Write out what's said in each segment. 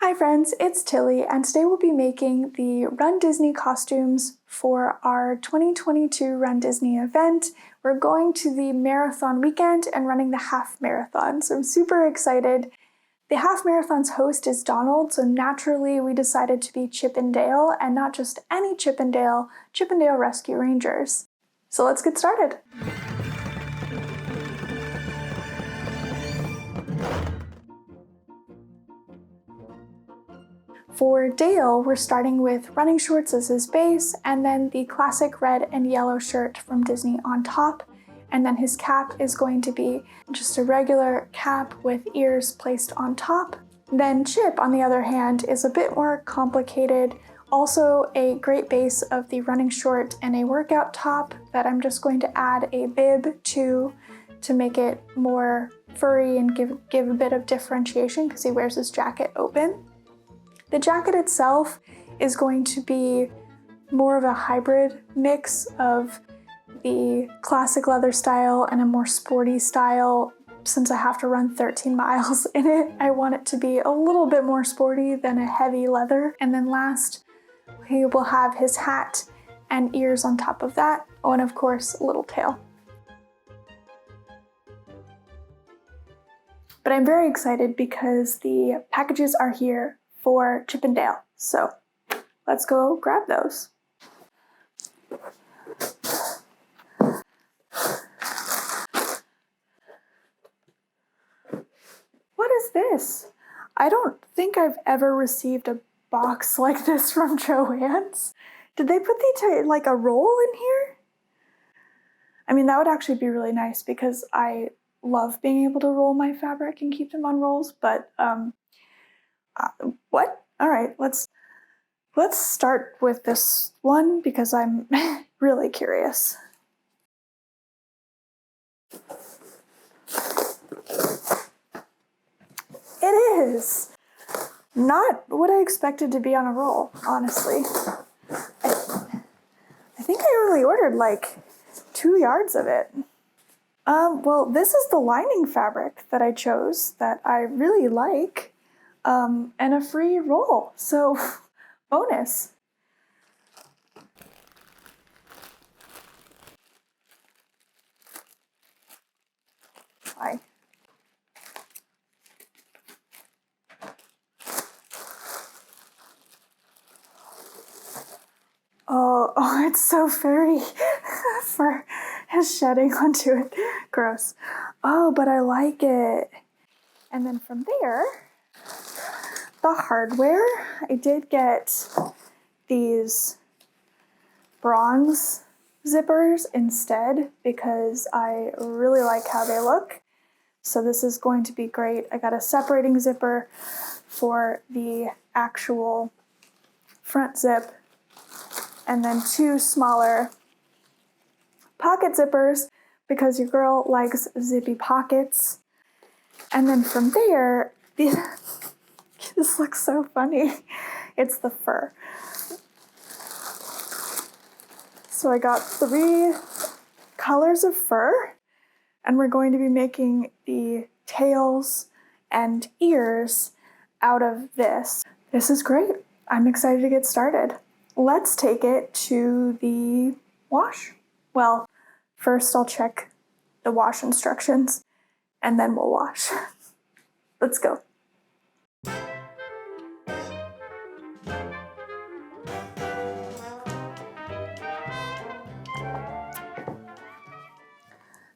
Hi friends, it's Tilly, and today we'll be making the Run Disney costumes for our 2022 Run Disney event. We're going to the marathon weekend and running the half marathon, so I'm super excited. The half marathon's host is Donald, so naturally we decided to be Chip and Dale, and not just any Chip and Dale Rescue Rangers. So let's get started. For Dale, we're starting with running shorts as his base, and then the classic red and yellow shirt from Disney on top, and then his cap is going to be just a regular cap with ears placed on top. Then Chip, on the other hand, is a bit more complicated. Also a great base of the running short and a workout top that I'm just going to add a bib to make it more furry and give a bit of differentiation because he wears his jacket open. The jacket itself is going to be more of a hybrid mix of the classic leather style and a more sporty style. Since I have to run 13 miles in it, I want it to be a little bit more sporty than a heavy leather. And then last, he will have his hat and ears on top of that. Oh, and of course, a little tail. But I'm very excited because the packages are here for Chip and Dale. So let's go grab those. What is this? I don't think I've ever received a box like this from Joann's. Did they put like a roll in here? I mean, that would actually be really nice because I love being able to roll my fabric and keep them on rolls, but what? All right, let's start with this one because I'm really curious. It is not what I expected to be on a roll, honestly. I think I only ordered like 2 yards of it. Well, this is the lining fabric that I chose that I really like. And a free roll, so bonus. Hi. Oh, it's so furry for his shedding onto it. Gross. Oh, but I like it. And then from there, the hardware, I did get these bronze zippers instead because I really like how they look. So this is going to be great. I got a separating zipper for the actual front zip and then 2 smaller pocket zippers because your girl likes zippy pockets. And then from there, this looks so funny. It's the fur. So I got 3 colors of fur, and we're going to be making the tails and ears out of this. This is great. I'm excited to get started. Let's take it to the wash. Well, first I'll check the wash instructions, and then we'll wash. Let's go.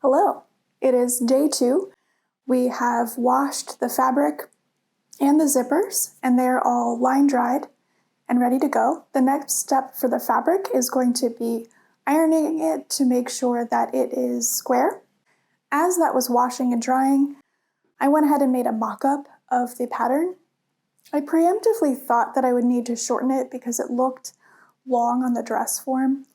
Hello, it is day 2. We have washed the fabric and the zippers, and they're all line dried and ready to go. The next step for the fabric is going to be ironing it to make sure that it is square. As that was washing and drying, I went ahead and made a mock-up of the pattern. I preemptively thought that I would need to shorten it because it looked long on the dress form.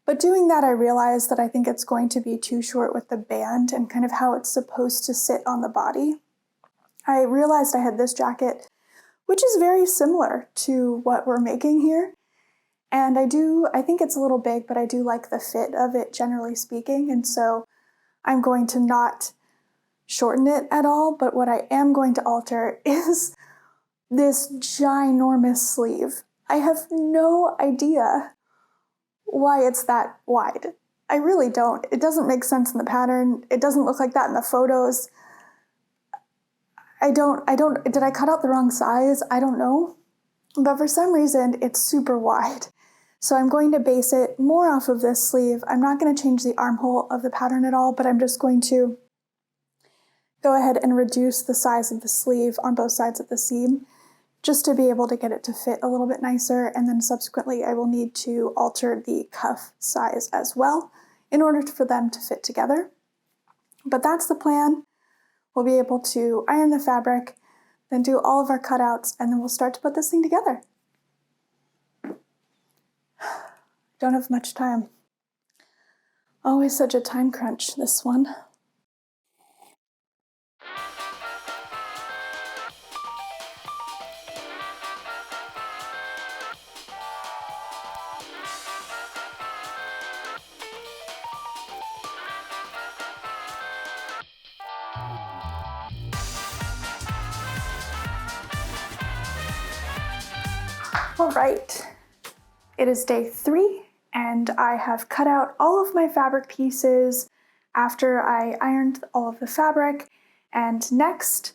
But doing that, I realized that I think it's going to be too short with the band and kind of how it's supposed to sit on the body. I realized I had this jacket, which is very similar to what we're making here. And I think it's a little big, but I do like the fit of it, generally speaking. And so I'm going to not shorten it at all, but what I am going to alter is this ginormous sleeve. I have no idea why it's that wide. I really don't. It doesn't make sense in the pattern. It doesn't look like that in the photos. Did I cut out the wrong size? I don't know. But for some reason, it's super wide. So I'm going to base it more off of this sleeve. I'm not going to change the armhole of the pattern at all, but I'm just going to go ahead and reduce the size of the sleeve on both sides of the seam, just to be able to get it to fit a little bit nicer, and then subsequently I will need to alter the cuff size as well in order for them to fit together. But that's the plan. We'll be able to iron the fabric, then do all of our cutouts, and then we'll start to put this thing together. Don't have much time. Always such a time crunch, this one. All right, it is day 3, and I have cut out all of my fabric pieces after I ironed all of the fabric. And next,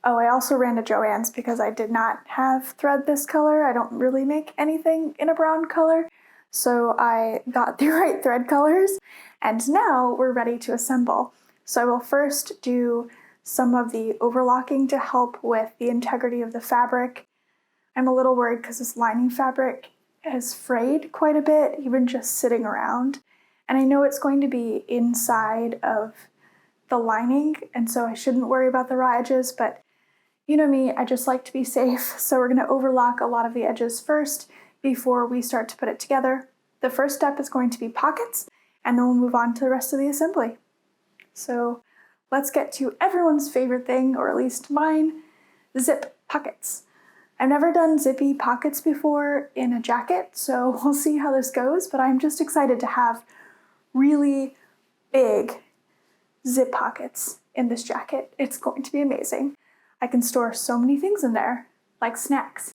I also ran to Joann's because I did not have thread this color. I don't really make anything in a brown color, so I got the right thread colors, and now we're ready to assemble. So I will first do some of the overlocking to help with the integrity of the fabric. I'm a little worried because this lining fabric has frayed quite a bit, even just sitting around. And I know it's going to be inside of the lining, and so I shouldn't worry about the raw edges, but you know me, I just like to be safe. So we're gonna overlock a lot of the edges first before we start to put it together. The first step is going to be pockets, and then we'll move on to the rest of the assembly. So let's get to everyone's favorite thing, or at least mine, zip pockets. I've never done zippy pockets before in a jacket, so we'll see how this goes, but I'm just excited to have really big zip pockets in this jacket. It's going to be amazing. I can store so many things in there, like snacks.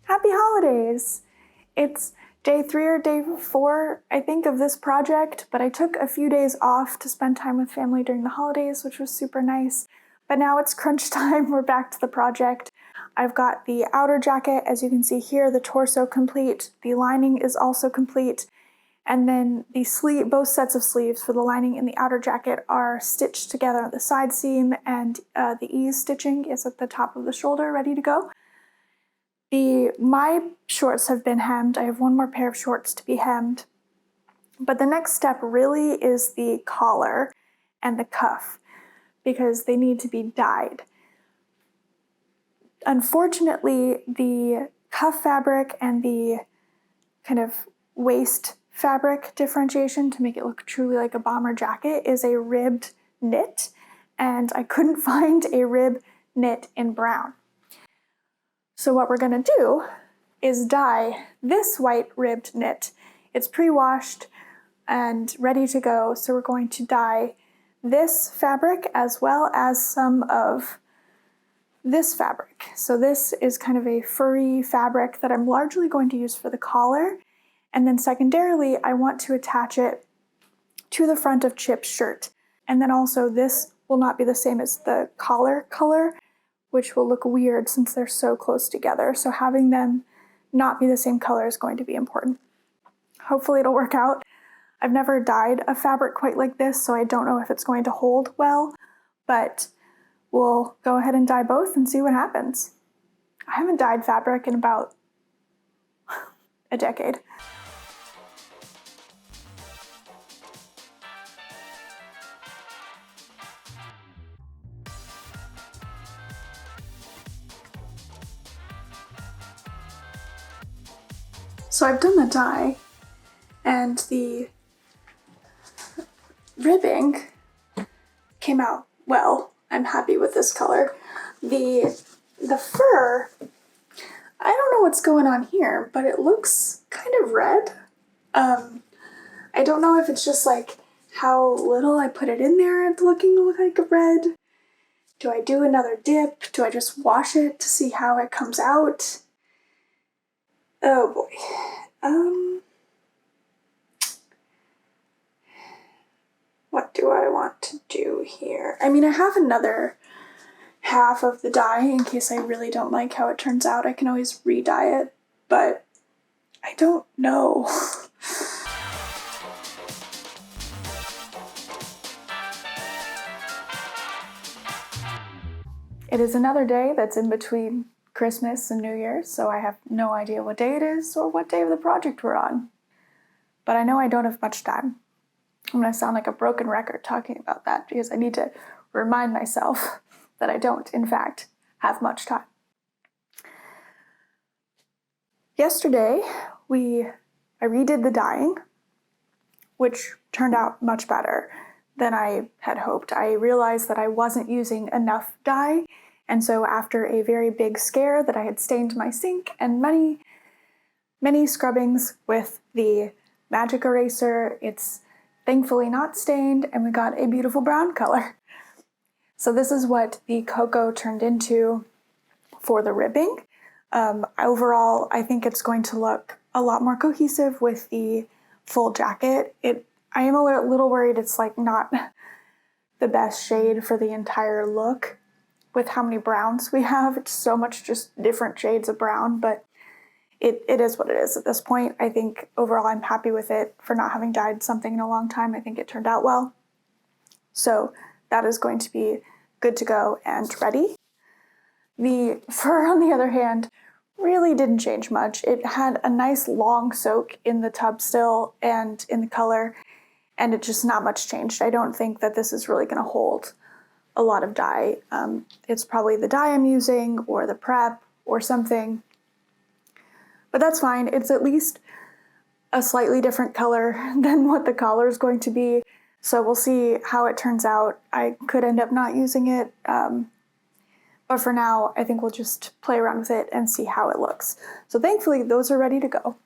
Happy holidays! It's day 3 or day 4, I think, of this project, but I took a few days off to spend time with family during the holidays, which was super nice. But now it's crunch time, we're back to the project. I've got the outer jacket, as you can see here, the torso complete, the lining is also complete, and then the sleeve, both sets of sleeves for the lining and the outer jacket are stitched together at the side seam, and the ease stitching is at the top of the shoulder, ready to go. My shorts have been hemmed. I have one more pair of shorts to be hemmed. But the next step really is the collar and the cuff, because they need to be dyed. Unfortunately, the cuff fabric and the kind of waist fabric differentiation to make it look truly like a bomber jacket is a ribbed knit, and I couldn't find a rib knit in brown. So what we're gonna do is dye this white ribbed knit. It's pre-washed and ready to go, so we're going to dye this fabric as well as some of this fabric. So this is kind of a furry fabric that I'm largely going to use for the collar, and then secondarily I want to attach it to the front of Chip's shirt. And then also this will not be the same as the collar color, which will look weird since they're so close together. So having them not be the same color is going to be important. Hopefully it'll work out. I've never dyed a fabric quite like this, so I don't know if it's going to hold well, but we'll go ahead and dye both and see what happens. I haven't dyed fabric in about a decade. So I've done the dye, and the ribbing came out well. I'm happy with this color. The fur, I don't know what's going on here, but it looks kind of red. I don't know if it's just like how little I put it in there, it's looking like a red. Do I do another dip? Do I just wash it to see how it comes out? Oh boy. What do I want to do here? I mean, I have another half of the dye in case I really don't like how it turns out. I can always re-dye it, but I don't know. It is another day that's in between Christmas and New Year's, so I have no idea what day it is or what day of the project we're on. But I know I don't have much time. I'm gonna sound like a broken record talking about that because I need to remind myself that I don't, in fact, have much time. Yesterday, I redid the dyeing, which turned out much better than I had hoped. I realized that I wasn't using enough dye, and so after a very big scare that I had stained my sink and many, many scrubbings with the magic eraser, it's thankfully not stained, and we got a beautiful brown color. So this is what the cocoa turned into for the ribbing. Overall, I think it's going to look a lot more cohesive with the full jacket. I am a little worried it's like not the best shade for the entire look with how many browns we have. It's so much just different shades of brown, but it is what it is at this point. I think overall I'm happy with it for not having dyed something in a long time. I think it turned out well. So that is going to be good to go and ready. The fur, on the other hand, really didn't change much. It had a nice long soak in the tub still and in the color, and it just not much changed. I don't think that this is really going to hold a lot of dye. It's probably the dye I'm using or the prep or something, but that's fine. It's at least a slightly different color than what the collar is going to be, so we'll see how it turns out. I could end up not using it, but for now, I think we'll just play around with it and see how it looks. So thankfully, those are ready to go.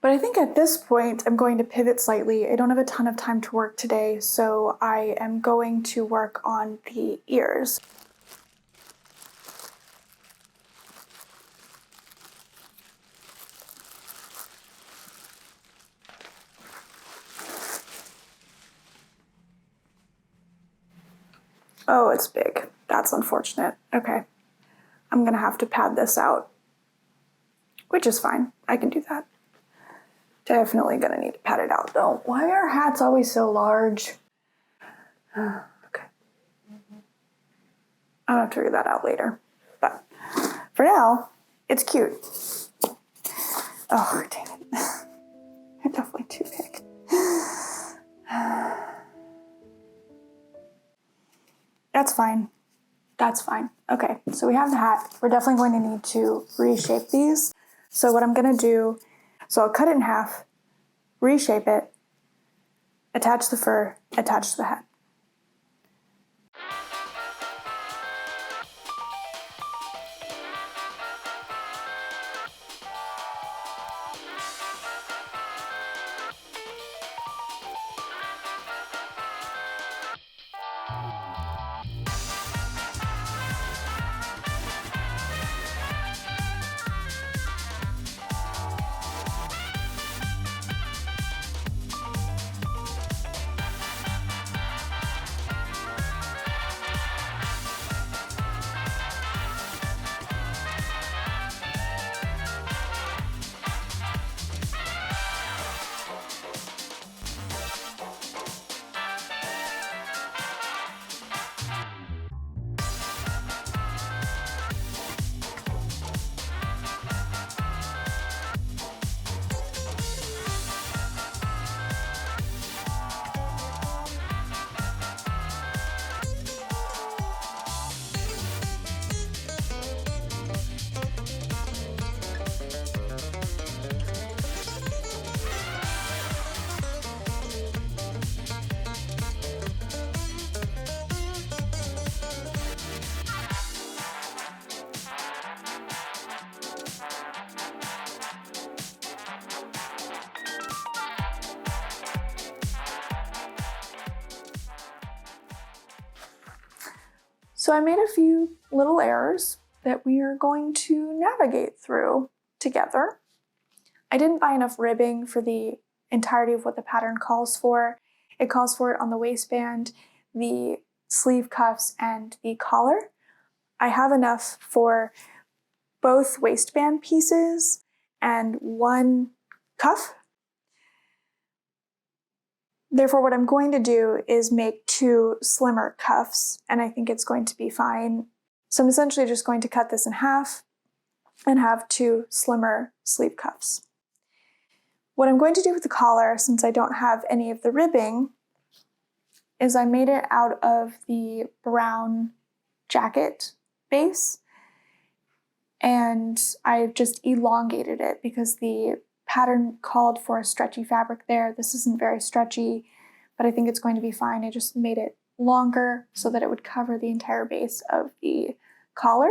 But I think at this point, I'm going to pivot slightly. I don't have a ton of time to work today, so I am going to work on the ears. Oh, it's big. That's unfortunate. Okay. I'm gonna have to pad this out, which is fine. I can do that. Definitely gonna need to pad it out though. Why are hats always so large? Okay. I'm gonna have to figure that out later. But for now, it's cute. Oh, dang it. I'm definitely too big. That's fine. That's fine. Okay, so we have the hat. We're definitely going to need to reshape these. So what I'm gonna do, so I'll cut it in half, reshape it, attach the fur, attach the hat. So I made a few little errors that we are going to navigate through together. I didn't buy enough ribbing for the entirety of what the pattern calls for. It calls for it on the waistband, the sleeve cuffs, and the collar. I have enough for both waistband pieces and one cuff. Therefore, what I'm going to do is make 2 slimmer cuffs, and I think it's going to be fine. So I'm essentially just going to cut this in half and have 2 slimmer sleeve cuffs. What I'm going to do with the collar, since I don't have any of the ribbing, is I made it out of the brown jacket base, and I just elongated it because the pattern called for a stretchy fabric there. This isn't very stretchy, but I think it's going to be fine. I just made it longer so that it would cover the entire base of the collar.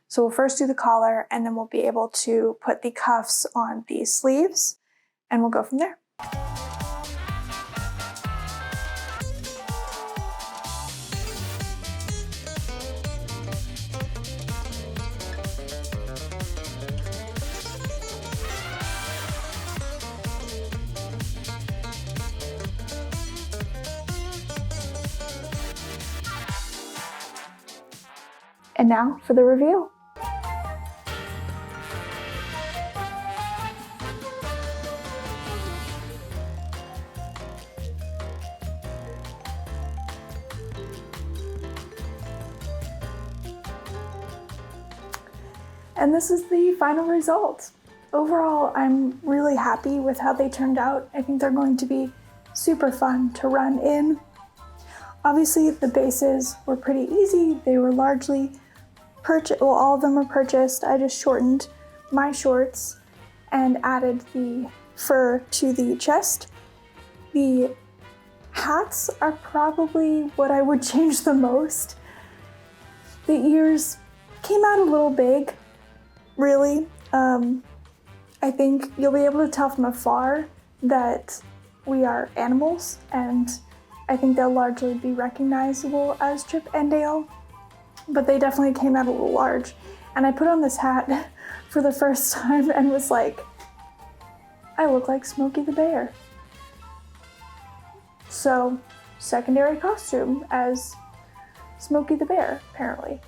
So we'll first do the collar, and then we'll be able to put the cuffs on the sleeves, and we'll go from there. And now for the reveal. And this is the final result. Overall, I'm really happy with how they turned out. I think they're going to be super fun to run in. Obviously, the bases were pretty easy. They were largely purchased, well, all of them were purchased. I just shortened my shorts and added the fur to the chest. The hats are probably what I would change the most. The ears came out a little big, really. I think you'll be able to tell from afar that we are animals, and I think they'll largely be recognizable as Chip and Dale, but they definitely came out a little large. And I put on this hat for the first time and was like, I look like Smokey the Bear. So, secondary costume as Smokey the Bear, apparently.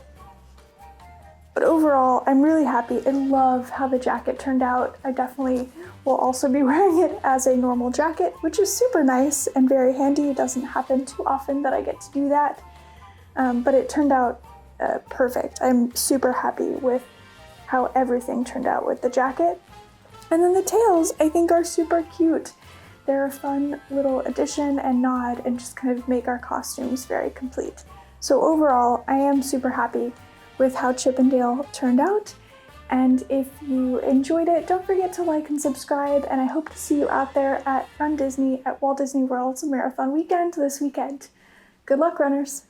But overall, I'm really happy. I love how the jacket turned out. I definitely will also be wearing it as a normal jacket, which is super nice and very handy. It doesn't happen too often that I get to do that, but it turned out perfect. I'm super happy with how everything turned out with the jacket. And then the tails, I think, are super cute. They're a fun little addition and nod and just kind of make our costumes very complete. So overall, I am super happy with how Chip and Dale turned out. And if you enjoyed it, don't forget to like and subscribe, and I hope to see you out there at Run Disney at Walt Disney World's Marathon Weekend this weekend. Good luck, runners!